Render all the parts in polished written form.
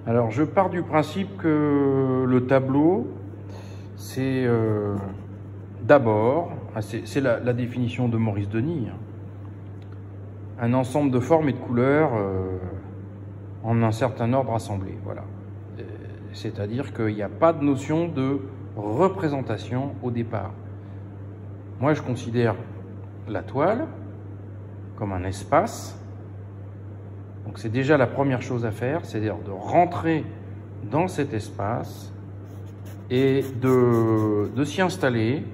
Alors, je pars du principe que le tableau, c'est d'abord, c'est la définition de Maurice Denis, hein, un ensemble de formes et de couleurs en un certain ordre assemblé. Voilà. C'est-à-dire qu'il n'y a pas de notion de représentation au départ. Moi, je considère la toile comme un espace. Donc c'est déjà la première chose à faire, c'est-à-dire de rentrer dans cet espace et de s'y installer,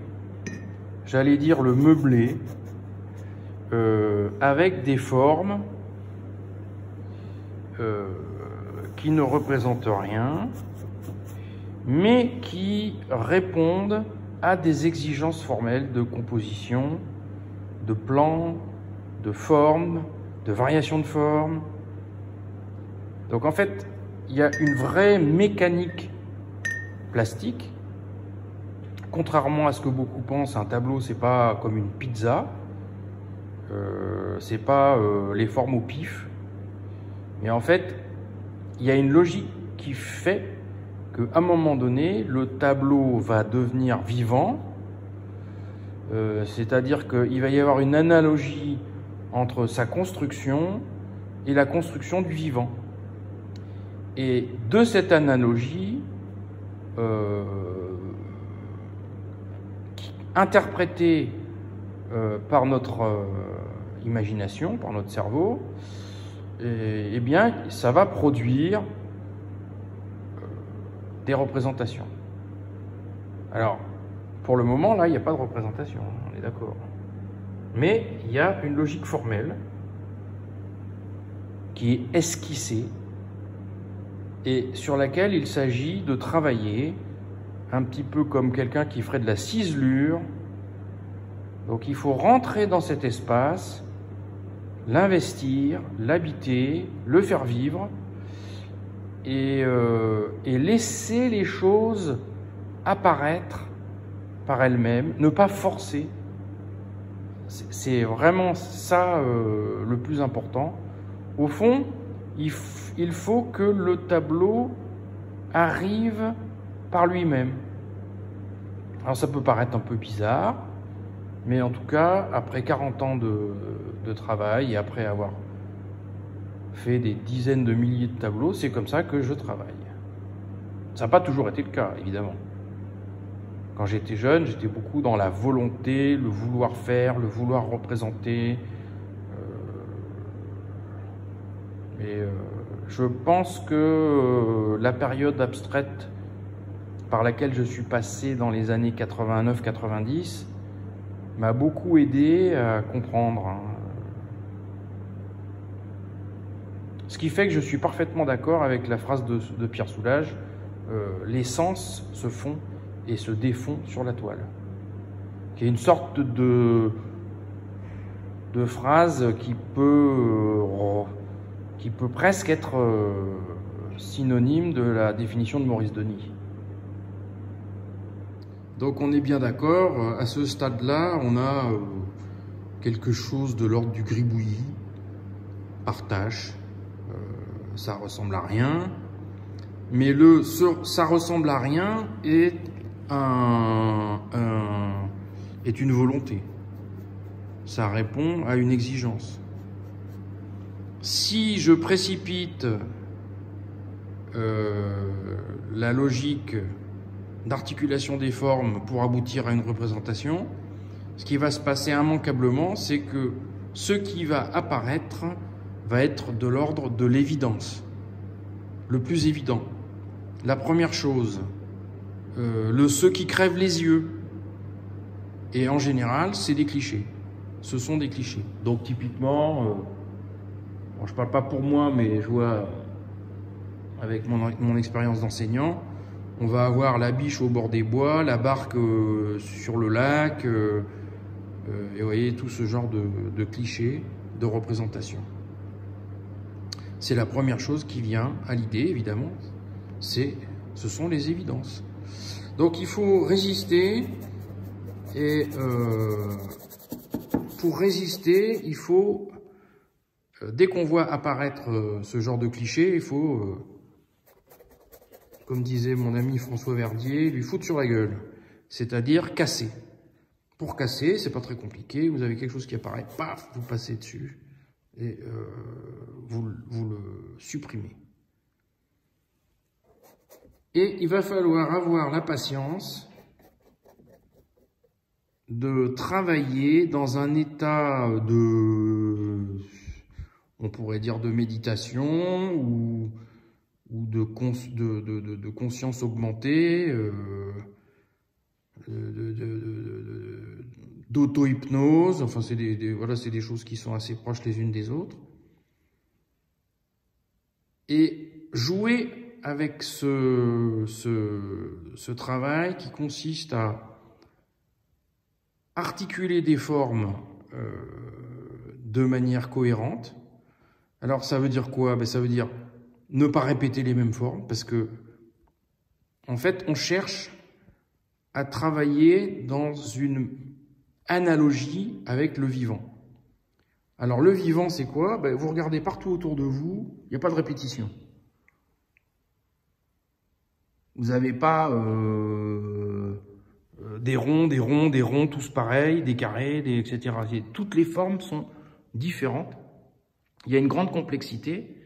j'allais dire le meubler, avec des formes qui ne représentent rien, mais qui répondent à des exigences formelles de composition, de plan, de forme, de variation de forme. Donc en fait, il y a une vraie mécanique plastique. Contrairement à ce que beaucoup pensent, un tableau, c'est pas comme une pizza, c'est pas les formes au pif. Mais en fait, il y a une logique qui fait qu'à un moment donné, le tableau va devenir vivant, c'est-à-dire qu'il va y avoir une analogie entre sa construction et la construction du vivant. Et de cette analogie, interprétée par notre imagination, par notre cerveau, eh bien, ça va produire des représentations. Alors, pour le moment, là, il n'y a pas de représentation, on est d'accord. Mais il y a une logique formelle qui est esquissée et sur laquelle il s'agit de travailler un petit peu comme quelqu'un qui ferait de la ciselure. Donc il faut rentrer dans cet espace, l'investir, l'habiter, le faire vivre et laisser les choses apparaître par elles-mêmes, ne pas forcer. C'est vraiment ça le plus important. Au fond, il faut que le tableau arrive par lui-même. Alors ça peut paraître un peu bizarre, mais en tout cas, après 40 ans de travail et après avoir fait des dizaines de milliers de tableaux, c'est comme ça que je travaille. Ça n'a pas toujours été le cas, évidemment. Quand j'étais jeune, j'étais beaucoup dans la volonté, le vouloir faire, le vouloir représenter. Je pense que la période abstraite par laquelle je suis passé dans les années 89-90 m'a beaucoup aidé à comprendre. Ce qui fait que je suis parfaitement d'accord avec la phrase de Pierre Soulages, les sens se font et se défont sur la toile. Qui est une sorte de phrase qui peut presque être synonyme de la définition de Maurice Denis. Donc on est bien d'accord, à ce stade-là, on a quelque chose de l'ordre du gribouillis, par tâche, ça ressemble à rien, mais ça ressemble à rien est une volonté, ça répond à une exigence. Si je précipite la logique d'articulation des formes pour aboutir à une représentation, ce qui va se passer immanquablement, c'est que ce qui va apparaître va être de l'ordre de l'évidence, le plus évident. La première chose, ceux qui crèvent les yeux. Et en général, c'est des clichés. Ce sont des clichés. Donc typiquement, bon, je ne parle pas pour moi, mais je vois avec mon expérience d'enseignant, on va avoir la biche au bord des bois, la barque sur le lac, et vous voyez tout ce genre de clichés, de représentation. C'est la première chose qui vient à l'idée, évidemment, ce sont les évidences. Donc il faut résister, et pour résister, il faut, dès qu'on voit apparaître ce genre de clichés, il faut, comme disait mon ami François Verdier, lui foutre sur la gueule, c'est-à-dire casser. Pour casser, c'est pas très compliqué, vous avez quelque chose qui apparaît, paf, vous passez dessus et vous le supprimez. Et il va falloir avoir la patience de travailler dans un état on pourrait dire de méditation ou de conscience augmentée, d'auto-hypnose, enfin c'est voilà, c'est des choses qui sont assez proches les unes des autres. Et jouer avec ce travail qui consiste à articuler des formes de manière cohérente. Alors ça veut dire quoi? Ben, ça veut dire ne pas répéter les mêmes formes, parce que en fait on cherche à travailler dans une analogie avec le vivant. Alors le vivant c'est quoi? Ben, vous regardez partout autour de vous, il n'y a pas de répétition. Vous n'avez pas des ronds, tous pareils, des carrés, etc. Toutes les formes sont différentes. Il y a une grande complexité.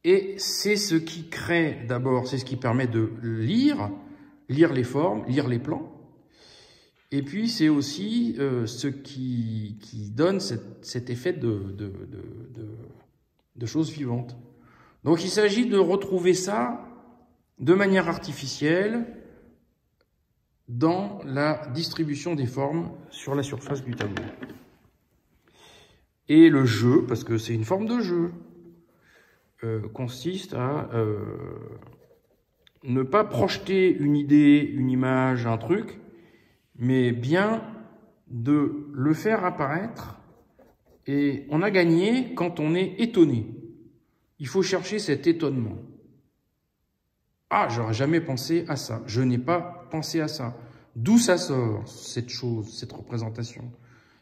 Et c'est ce qui crée, d'abord, c'est ce qui permet de lire les formes, lire les plans. Et puis c'est aussi ce qui donne cet effet de choses vivantes. Donc il s'agit de retrouver ça de manière artificielle dans la distribution des formes sur la surface du tableau. Et le jeu, parce que c'est une forme de jeu, consiste à ne pas projeter une idée, une image, un truc, mais bien de le faire apparaître. Et on a gagné quand on est étonné. Il faut chercher cet étonnement. Ah, j'aurais jamais pensé à ça. Je n'ai pas pensé à ça. D'où ça sort, cette chose, cette représentation?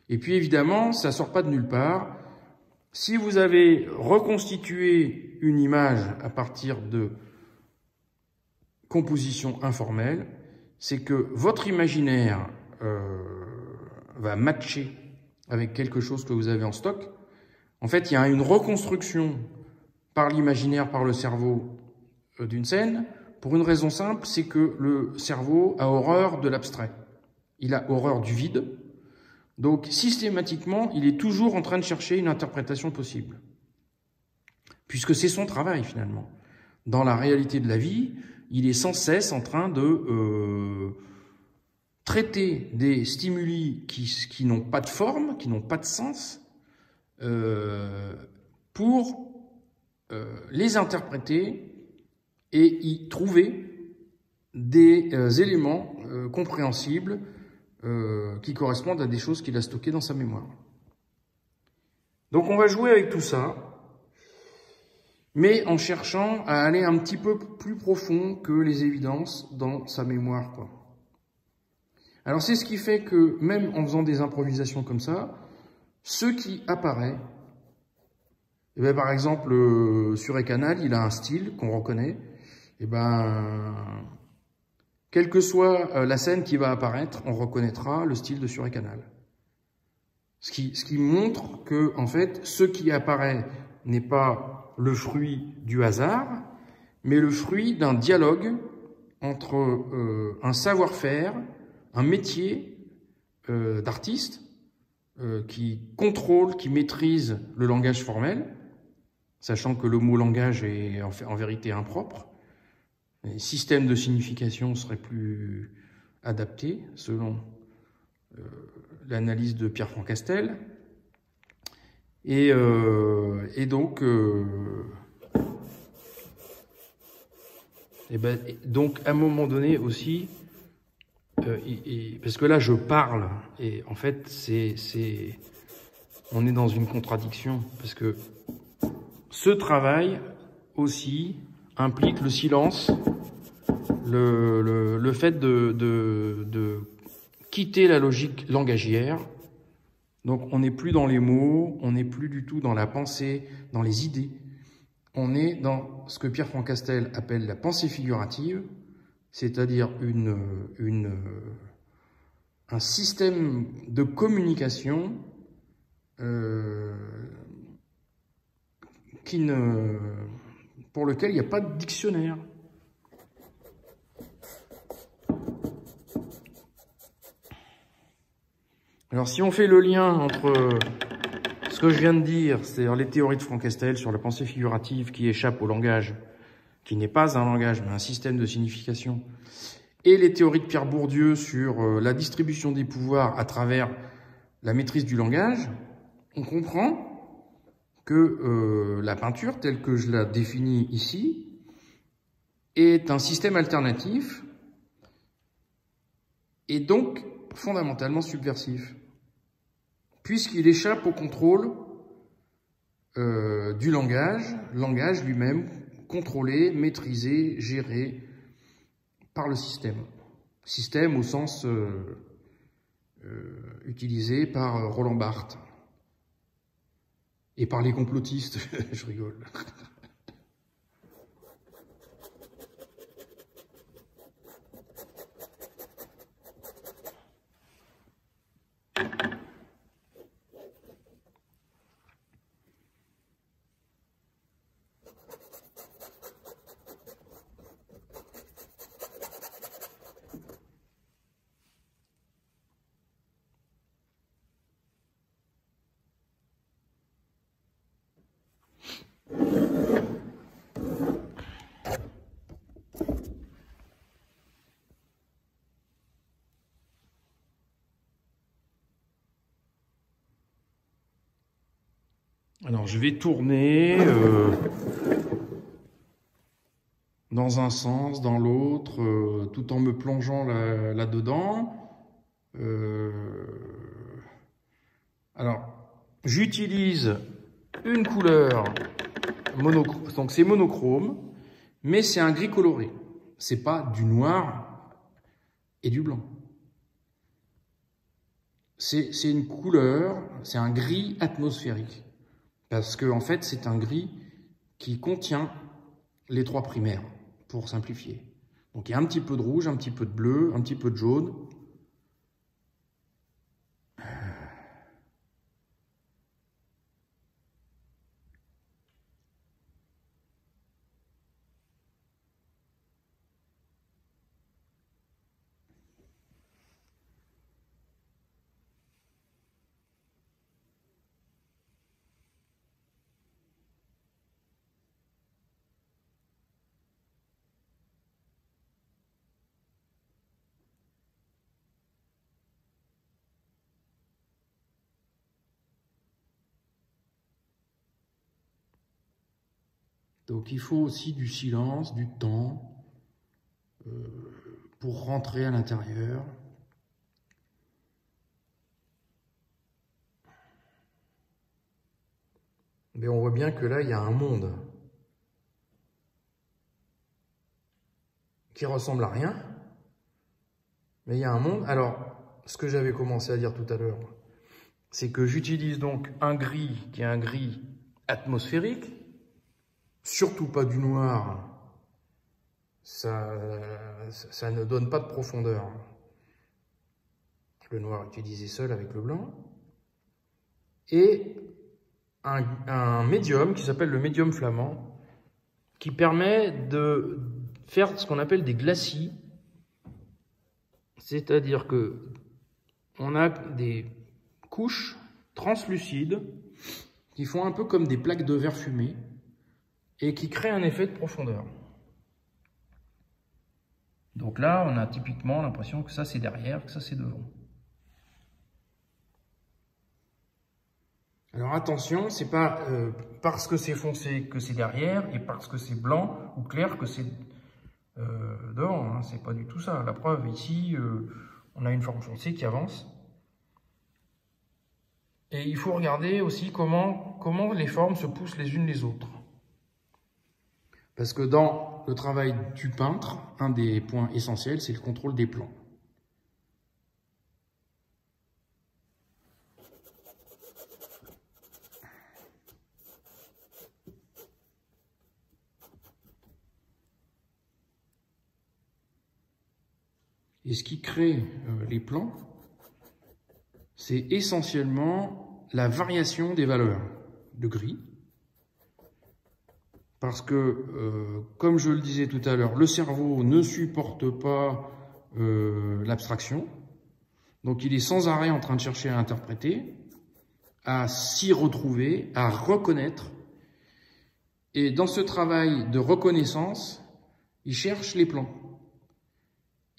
Et puis évidemment, ça sort pas de nulle part. Si vous avez reconstitué une image à partir de composition informelle, c'est que votre imaginaire va matcher avec quelque chose que vous avez en stock. En fait, il y a une reconstruction par l'imaginaire, par le cerveau d'une scène, pour une raison simple, c'est que le cerveau a horreur de l'abstrait. Il a horreur du vide. Donc, systématiquement, il est toujours en train de chercher une interprétation possible. Puisque c'est son travail, finalement. Dans la réalité de la vie, il est sans cesse en train de traiter des stimuli qui n'ont pas de forme, qui n'ont pas de sens, pour les interpréter et y trouver des éléments compréhensibles qui correspondent à des choses qu'il a stockées dans sa mémoire. Donc on va jouer avec tout ça, mais en cherchant à aller un petit peu plus profond que les évidences dans sa mémoire, quoi. Alors c'est ce qui fait que même en faisant des improvisations comme ça, ce qui apparaît, eh bien, par exemple sur Ecanal, il a un style qu'on reconnaît, eh ben, quelle que soit la scène qui va apparaître, on reconnaîtra le style de Surecanal. Ce qui montre que, en fait, ce qui apparaît n'est pas le fruit du hasard, mais le fruit d'un dialogue entre un savoir-faire, un métier d'artiste, qui contrôle, qui maîtrise le langage formel, sachant que le mot langage est en vérité impropre. Les systèmes de signification seraient plus adaptés selon l'analyse de Pierre Francastel. Et donc, donc, à un moment donné aussi, parce que là, je parle, et en fait, on est dans une contradiction, parce que ce travail aussi implique le silence, le fait de quitter la logique langagière. Donc, on n'est plus dans les mots, on n'est plus du tout dans la pensée, dans les idées. On est dans ce que Pierre Francastel appelle la pensée figurative, c'est-à-dire un système de communication pour lequel il n'y a pas de dictionnaire. Alors, si on fait le lien entre ce que je viens de dire, c'est-à-dire les théories de Francastel sur la pensée figurative qui échappe au langage, qui n'est pas un langage, mais un système de signification, et les théories de Pierre Bourdieu sur la distribution des pouvoirs à travers la maîtrise du langage, on comprend que la peinture, telle que je la définis ici, est un système alternatif et donc fondamentalement subversif, puisqu'il échappe au contrôle du langage lui-même contrôlé, maîtrisé, géré par le système. Système au sens utilisé par Roland Barthes et par les complotistes, je rigole. Alors, je vais tourner dans un sens, dans l'autre, tout en me plongeant là-dedans. Alors, j'utilise une couleur monochrome, donc c'est monochrome, mais c'est un gris coloré. C'est pas du noir et du blanc. C'est une couleur, c'est un gris atmosphérique. Parce que, en fait, c'est un gris qui contient les trois primaires, pour simplifier. Donc, il y a un petit peu de rouge, un petit peu de bleu, un petit peu de jaune. Donc, il faut aussi du silence, du temps, pour rentrer à l'intérieur. Mais on voit bien que là, il y a un monde qui ressemble à rien. Mais il y a un monde. Alors, ce que j'avais commencé à dire tout à l'heure, c'est que j'utilise donc un gris qui est un gris atmosphérique. Surtout pas du noir, ça ne donne pas de profondeur. Le noir utilisé seul avec le blanc. Et un médium qui s'appelle le médium flamand, qui permet de faire ce qu'on appelle des glacis. C'est-à-dire que on a des couches translucides qui font un peu comme des plaques de verre fumé et qui créent un effet de profondeur. Donc là, on a typiquement l'impression que ça c'est derrière, que ça c'est devant. Alors attention, c'est pas parce que c'est foncé que c'est derrière et parce que c'est blanc ou clair que c'est devant. Hein. C'est pas du tout ça. La preuve ici, on a une forme foncée qui avance. Et il faut regarder aussi comment les formes se poussent les unes les autres. Parce que dans le travail du peintre, un des points essentiels, c'est le contrôle des plans. Et ce qui crée les plans, c'est essentiellement la variation des valeurs de gris. Parce que, comme je le disais tout à l'heure, le cerveau ne supporte pas l'abstraction. Donc il est sans arrêt en train de chercher à interpréter, à s'y retrouver, à reconnaître. Et dans ce travail de reconnaissance, il cherche les plans.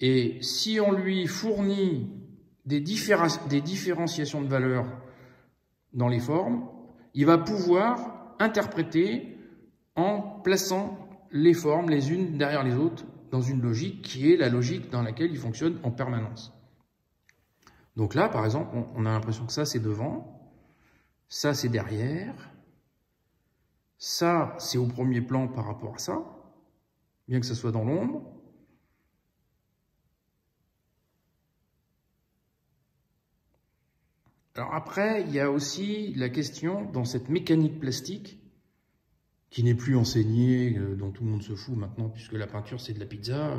Et si on lui fournit des différenciations de valeurs dans les formes, il va pouvoir interpréter en plaçant les formes les unes derrière les autres dans une logique qui est la logique dans laquelle il fonctionne en permanence. Donc là, par exemple, on a l'impression que ça c'est devant, ça c'est derrière, ça c'est au premier plan par rapport à ça, bien que ça soit dans l'ombre. Alors après, il y a aussi la question dans cette mécanique plastique qui n'est plus enseignée, dont tout le monde se fout maintenant, puisque la peinture c'est de la pizza,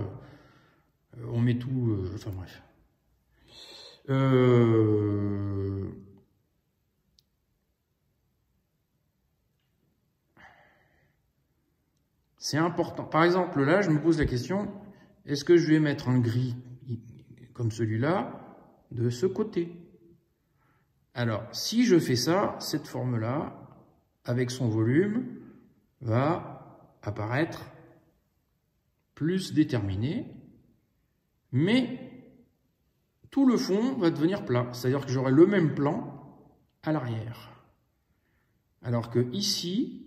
on met tout, enfin bref. C'est important. Par exemple, là, je me pose la question, est-ce que je vais mettre un gris comme celui-là de ce côté ? Alors, si je fais ça, cette forme-là, avec son volume, va apparaître plus déterminée, mais tout le fond va devenir plat. C'est-à-dire que j'aurai le même plan à l'arrière. Alors que ici,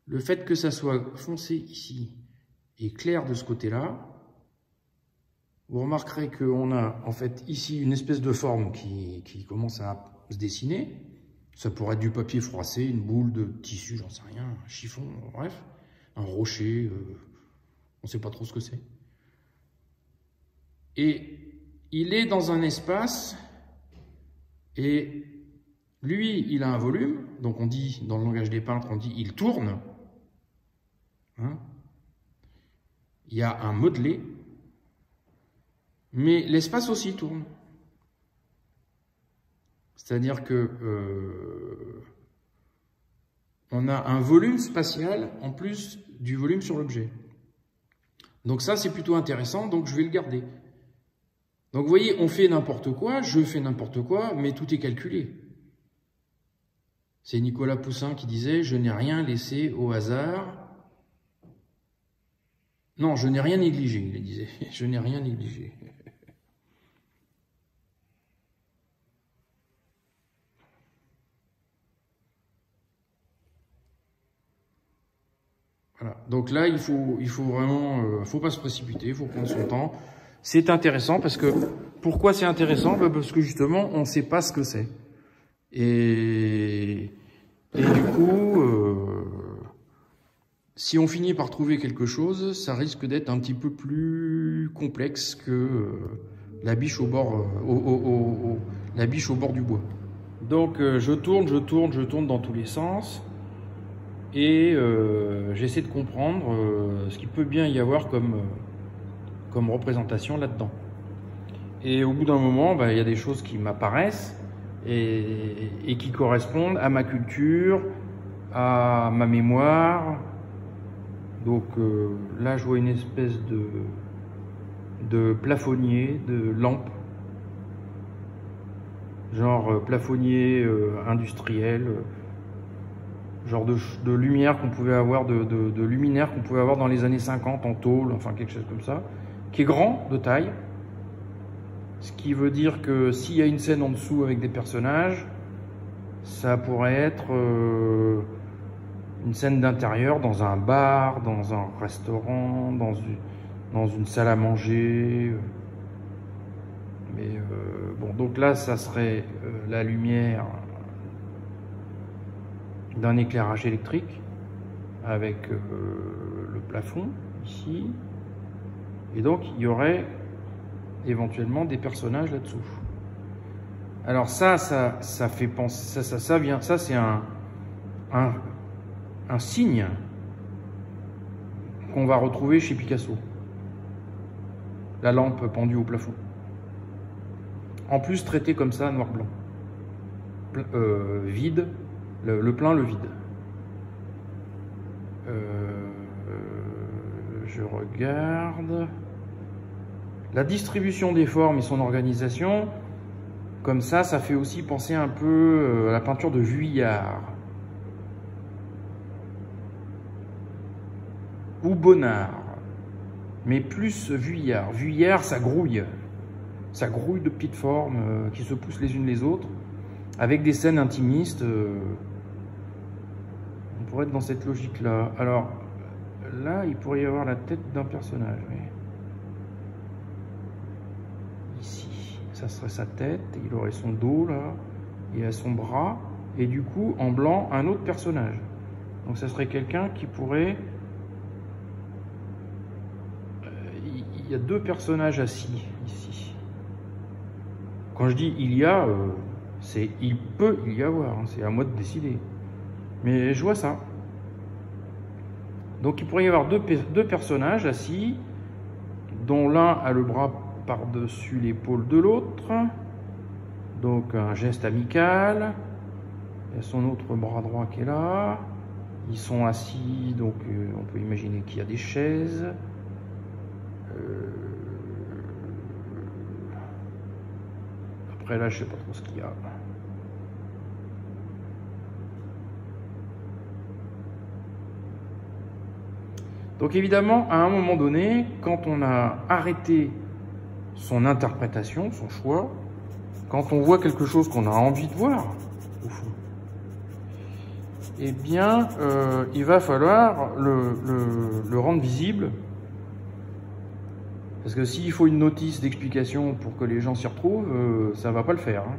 le fait que ça soit foncé ici et clair de ce côté-là, vous remarquerez qu'on a en fait ici une espèce de forme qui commence à se dessiner. Ça pourrait être du papier froissé, une boule de tissu, j'en sais rien, un chiffon, bref, un rocher, on ne sait pas trop ce que c'est. Et il est dans un espace, et lui, il a un volume, donc on dit, dans le langage des peintres, on dit il tourne. Hein, il y a un modelé, mais l'espace aussi tourne. C'est-à-dire que on a un volume spatial en plus du volume sur l'objet. Donc ça, c'est plutôt intéressant, donc je vais le garder. Donc vous voyez, on fait n'importe quoi, je fais n'importe quoi, mais tout est calculé. C'est Nicolas Poussin qui disait « Je n'ai rien laissé au hasard ». Non, je n'ai rien négligé, il disait. Je n'ai rien négligé. Voilà. Donc là, il faut vraiment, faut pas se précipiter, il faut prendre son temps. C'est intéressant parce que, pourquoi c'est intéressant? Parce que justement, on ne sait pas ce que c'est. Et du coup, si on finit par trouver quelque chose, ça risque d'être un petit peu plus complexe que la biche au bord, la biche au bord du bois. Donc je tourne dans tous les sens. Et j'essaie de comprendre ce qu'il peut bien y avoir comme représentation là-dedans. Et au bout d'un moment, il y a des choses qui m'apparaissent et qui correspondent à ma culture, à ma mémoire. Donc là, je vois une espèce de plafonnier, de lampe. genre plafonnier industriel, genre de lumière qu'on pouvait avoir, de luminaire qu'on pouvait avoir dans les années 50 en tôle, enfin quelque chose comme ça, qui est grand de taille. Ce qui veut dire que s'il y a une scène en dessous avec des personnages, ça pourrait être une scène d'intérieur dans un bar, dans un restaurant, dans une salle à manger. Mais bon, donc là, ça serait la lumière d'un éclairage électrique avec le plafond ici. Et donc, il y aurait éventuellement des personnages là-dessous. Alors ça fait penser, ça vient, ça c'est un signe qu'on va retrouver chez Picasso. La lampe pendue au plafond. En plus traité comme ça, noir-blanc. Vide, le plein, le vide. Je regarde. La distribution des formes et son organisation, comme ça fait aussi penser un peu à la peinture de Vuillard. Ou Bonnard. Mais plus Vuillard. Vuillard, ça grouille. Ça grouille de petites formes qui se poussent les unes les autres, avec des scènes intimistes. On pourrait être dans cette logique-là. Alors, là, il pourrait y avoir la tête d'un personnage. Oui. Ici, ça serait sa tête, il aurait son dos là, il a son bras, et du coup, en blanc, un autre personnage. Donc ça serait quelqu'un qui pourrait... il y a deux personnages assis, ici. Quand je dis il y a, c'est il peut y avoir, hein, c'est à moi de décider. Mais je vois ça. Donc il pourrait y avoir deux personnages assis, dont l'un a le bras par-dessus l'épaule de l'autre, donc un geste amical. Il y a son autre bras droit qui est là. Ils sont assis, donc on peut imaginer qu'il y a des chaises. Après là, je sais pas trop ce qu'il y a. Donc évidemment, à un moment donné, quand on a arrêté son interprétation, son choix, quand on voit quelque chose qu'on a envie de voir, au fond, eh bien, il va falloir le rendre visible. Parce que s'il faut une notice d'explication pour que les gens s'y retrouvent, ça ne va pas le faire. Hein.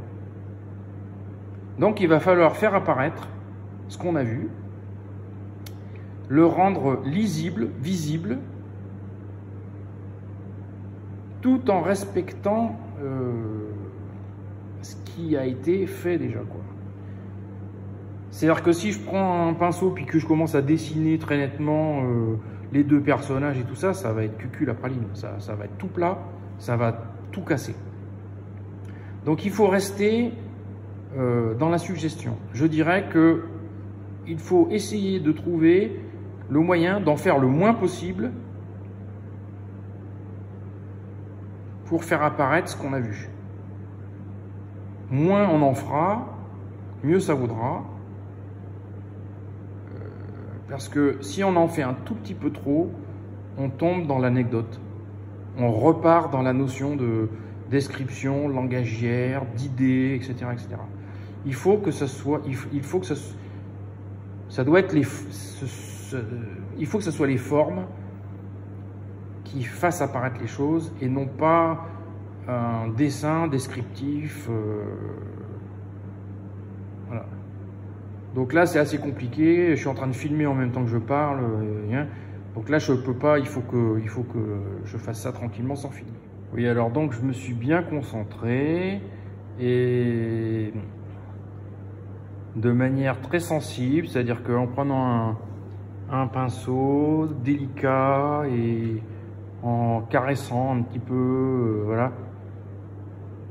Donc il va falloir faire apparaître ce qu'on a vu, le rendre lisible, visible, tout en respectant ce qui a été fait déjà, quoi. C'est-à-dire que si je prends un pinceau puis que je commence à dessiner très nettement les deux personnages et tout ça, ça va être cucul la praline, ça va être tout plat, ça va tout casser. Donc il faut rester dans la suggestion. Je dirais que il faut essayer de trouver le moyen d'en faire le moins possible pour faire apparaître ce qu'on a vu. Moins on en fera, mieux ça vaudra. Parce que si on en fait un tout petit peu trop, on tombe dans l'anecdote. On repart dans la notion de description langagière, d'idées, etc., etc. Il faut que ça soit, il faut que ça doit être il faut que ce soit les formes qui fassent apparaître les choses et non pas un dessin descriptif. Voilà. Donc là, c'est assez compliqué. Je suis en train de filmer en même temps que je parle. Donc là, je peux pas. Il faut que je fasse ça tranquillement sans filmer. Oui, alors donc je me suis bien concentré et de manière très sensible, c'est-à-dire qu'en prenant un pinceau délicat et en caressant un petit peu, voilà,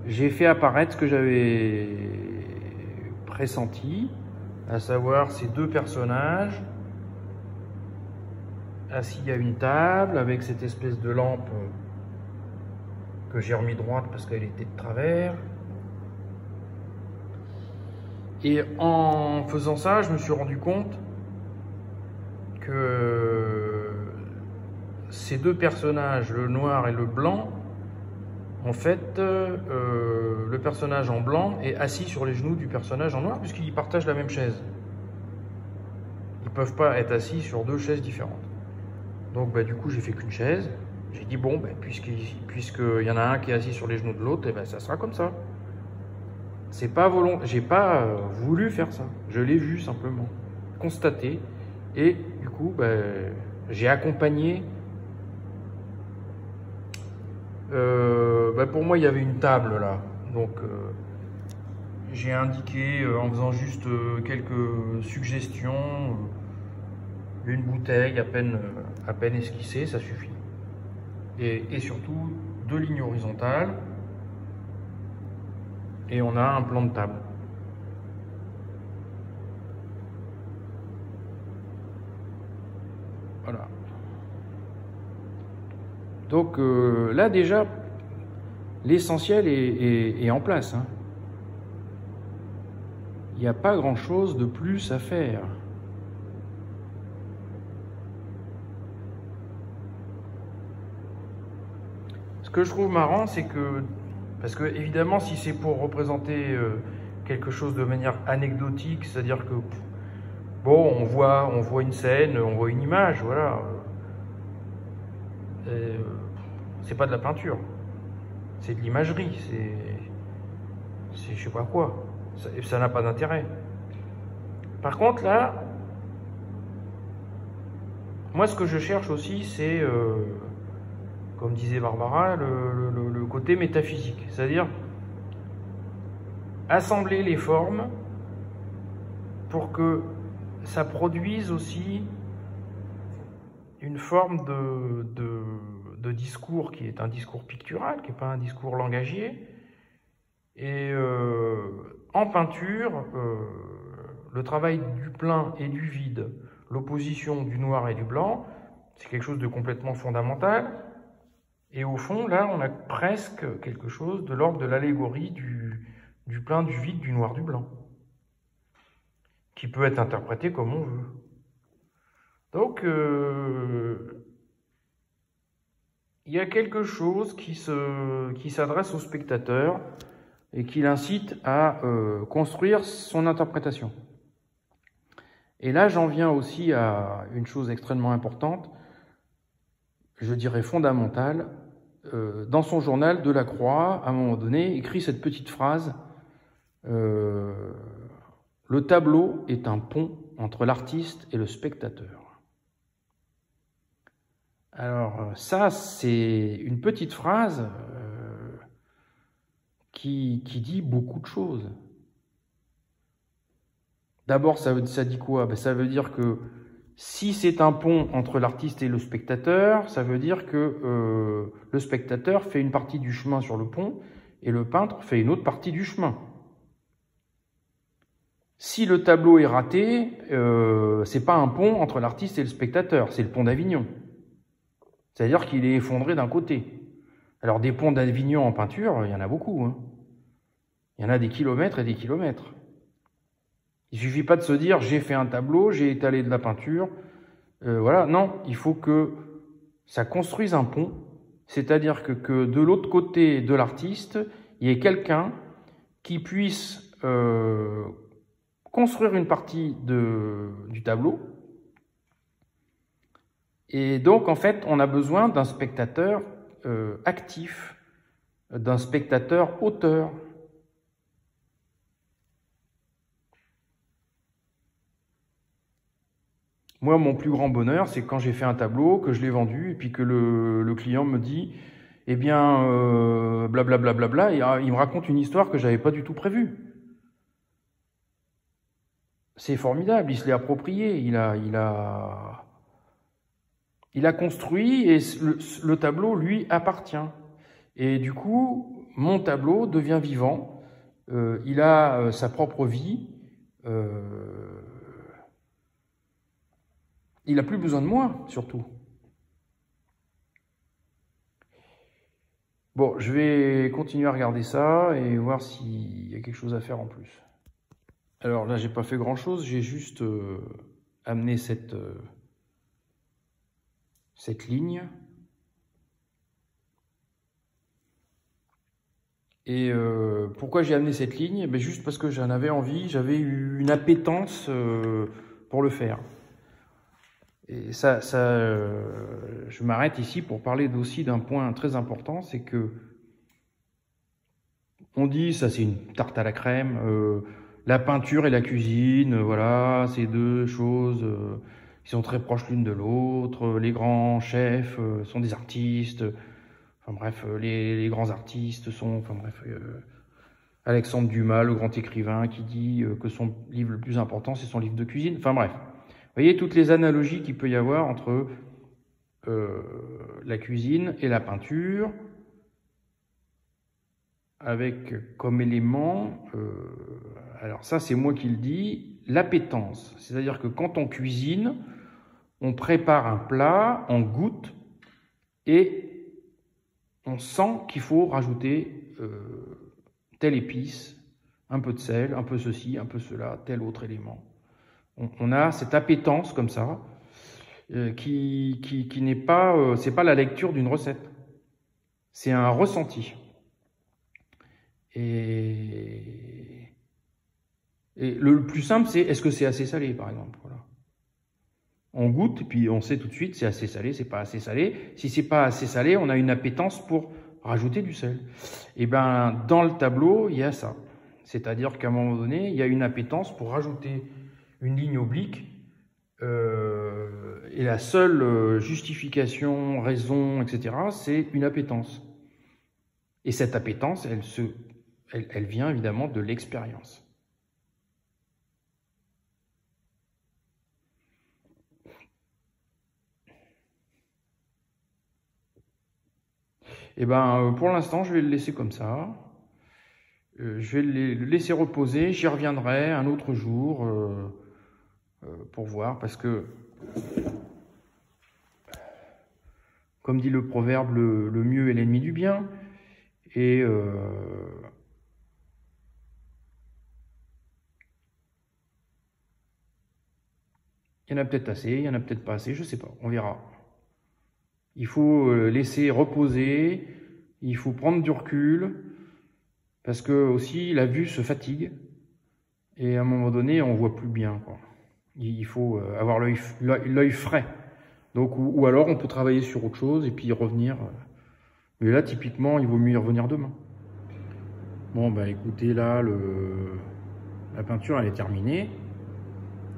j'ai fait apparaître ce que j'avais pressenti, à savoir ces deux personnages assis à une table avec cette espèce de lampe que j'ai remis droite parce qu'elle était de travers. Et en faisant ça, je me suis rendu compte que ces deux personnages, le noir et le blanc, en fait, le personnage en blanc est assis sur les genoux du personnage en noir puisqu'ils partagent la même chaise. Ils ne peuvent pas être assis sur deux chaises différentes. Donc du coup, j'ai fait qu'une chaise. J'ai dit, bon, puisqu'il y en a un qui est assis sur les genoux de l'autre, ça sera comme ça. C'est pas j'ai pas voulu faire ça. Je l'ai vu simplement, constaté. Et du coup, j'ai accompagné. Pour moi, il y avait une table là. Donc, j'ai indiqué en faisant juste quelques suggestions. Une bouteille à peine esquissée, ça suffit. Et surtout, deux lignes horizontales. Et on a un plan de table. Voilà. Donc là déjà, l'essentiel est en place. Hein. Il n'y a pas grand-chose de plus à faire. Ce que je trouve marrant, c'est que, parce que évidemment, si c'est pour représenter quelque chose de manière anecdotique, c'est-à-dire que, bon, on voit une scène, on voit une image, voilà. C'est pas de la peinture, c'est de l'imagerie, c'est je sais pas quoi. Ça n'a pas d'intérêt. Par contre, là, moi, ce que je cherche aussi, c'est, comme disait Barbara, le côté métaphysique. C'est-à-dire assembler les formes pour que ça produise aussi une forme de discours qui est un discours pictural, qui n'est pas un discours langagier. Et en peinture, le travail du plein et du vide, l'opposition du noir et du blanc, c'est quelque chose de complètement fondamental. Et au fond, là, on a presque quelque chose de l'ordre de l'allégorie du plein, du vide, du noir, du blanc, qui peut être interprété comme on veut. Donc, il y a quelque chose qui s'adresse au spectateur et qui l'incite à construire son interprétation. Et là, j'en viens aussi à une chose extrêmement importante, je dirais fondamentale. Dans son journal, Delacroix, à un moment donné, écrit cette petite phrase « Le tableau est un pont entre l'artiste et le spectateur ». Alors ça, c'est une petite phrase qui dit beaucoup de choses. D'abord, ça dit quoi? Ça veut dire que si c'est un pont entre l'artiste et le spectateur, ça veut dire que le spectateur fait une partie du chemin sur le pont et le peintre fait une autre partie du chemin. Si le tableau est raté, c'est pas un pont entre l'artiste et le spectateur, c'est le pont d'Avignon. C'est-à-dire qu'il est effondré d'un côté. Alors des ponts d'Avignon en peinture, il y en a beaucoup. Hein. Il y en a des kilomètres et des kilomètres. Il suffit pas de se dire j'ai fait un tableau, j'ai étalé de la peinture, voilà. Non, il faut que ça construise un pont, c'est-à-dire que de l'autre côté de l'artiste, il y ait quelqu'un qui puisse construire une partie du tableau. Et donc en fait, on a besoin d'un spectateur actif, d'un spectateur auteur. Moi, mon plus grand bonheur, c'est quand j'ai fait un tableau, que je l'ai vendu, et puis que le client me dit, eh bien, blablabla, bla, et il me raconte une histoire que j'avais pas du tout prévue. C'est formidable, il se l'est approprié, il a construit, et le tableau lui appartient. Et du coup, mon tableau devient vivant, il a sa propre vie, il n'a plus besoin de moi, surtout. Bon, je vais continuer à regarder ça et voir s'il y a quelque chose à faire en plus. Alors là, j'ai pas fait grand-chose, j'ai juste amené cette ligne. Et pourquoi j'ai amené cette ligne? Ben juste parce que j'en avais envie, j'avais eu une appétence pour le faire. Et je m'arrête ici pour parler aussi d'un point très important, c'est que on dit, ça c'est une tarte à la crème, la peinture et la cuisine, voilà, c'est deux choses qui sont très proches l'une de l'autre. Les grands chefs sont des artistes. Enfin bref, les grands artistes sont, enfin bref, Alexandre Dumas, le grand écrivain, qui dit que son livre le plus important, c'est son livre de cuisine. Enfin bref, vous voyez toutes les analogies qu'il peut y avoir entre la cuisine et la peinture, avec comme élément, alors ça c'est moi qui le dis, l'appétence. C'est-à-dire que quand on cuisine, on prépare un plat, on goûte et on sent qu'il faut rajouter telle épice, un peu de sel, un peu ceci, un peu cela, tel autre élément. On a cette appétence comme ça, qui n'est pas, c'est pas la lecture d'une recette, c'est un ressenti. Et le plus simple, c'est est-ce que c'est assez salé, par exemple, voilà. On goûte, et puis on sait tout de suite c'est assez salé, c'est pas assez salé. Si c'est pas assez salé, on a une appétence pour rajouter du sel. Et ben dans le tableau, il y a ça. C'est-à-dire qu'à un moment donné, il y a une appétence pour rajouter une ligne oblique. Et la seule justification, raison, etc., c'est une appétence. Et cette appétence, elle vient évidemment de l'expérience. Et ben pour l'instant, je vais le laisser comme ça. Je vais le laisser reposer. J'y reviendrai un autre jour pour voir, parce que, comme dit le proverbe, le mieux est l'ennemi du bien. Et il y en a peut-être assez, il y en a peut-être pas assez, je sais pas, on verra. Il faut laisser reposer, il faut prendre du recul, parce que aussi la vue se fatigue, et à un moment donné, on voit plus bien, quoi. Il faut avoir l'œil frais. Donc, ou alors on peut travailler sur autre chose et puis y revenir. Mais là, typiquement, il vaut mieux y revenir demain. Bon, bah écoutez, là, la peinture, elle est terminée.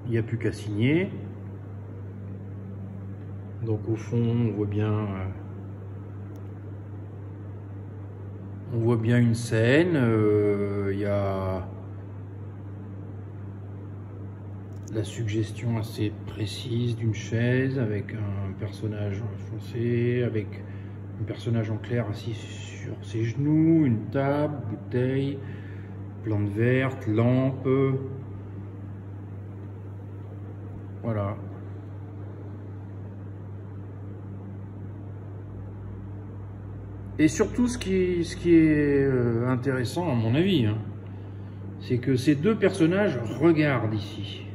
Il n'y a plus qu'à signer. Donc au fond, on voit bien une scène. Il y a la suggestion assez précise d'une chaise avec un personnage foncé, avec un personnage en clair assis sur ses genoux, une table, bouteille, plante verte, lampe. Voilà. Et surtout, ce qui est intéressant, à mon avis, hein, c'est que ces deux personnages regardent ici.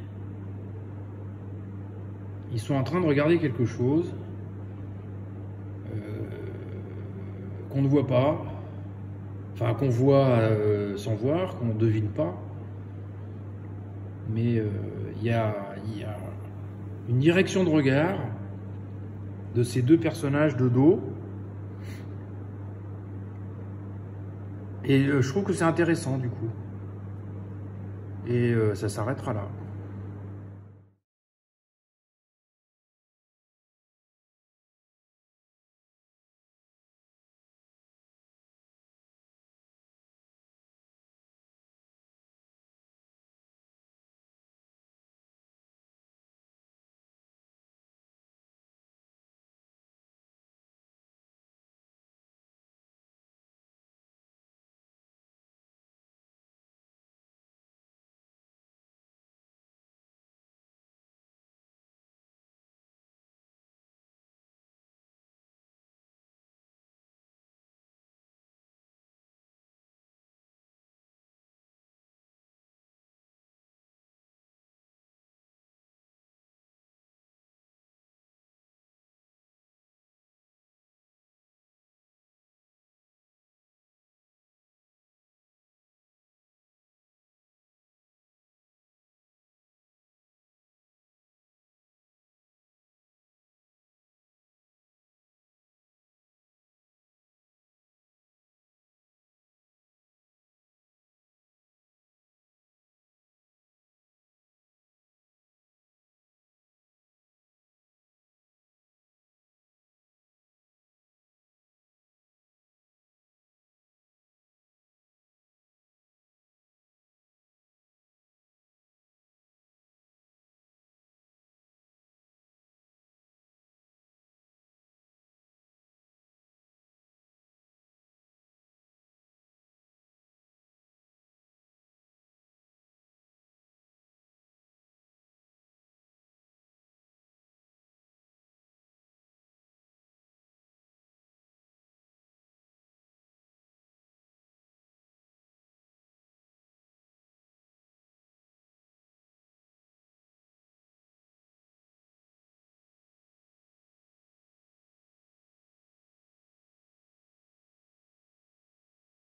Ils sont en train de regarder quelque chose qu'on ne voit pas, enfin qu'on voit sans voir, qu'on ne devine pas. Mais il y a une direction de regard de ces deux personnages de dos. Et je trouve que c'est intéressant du coup. Et ça s'arrêtera là.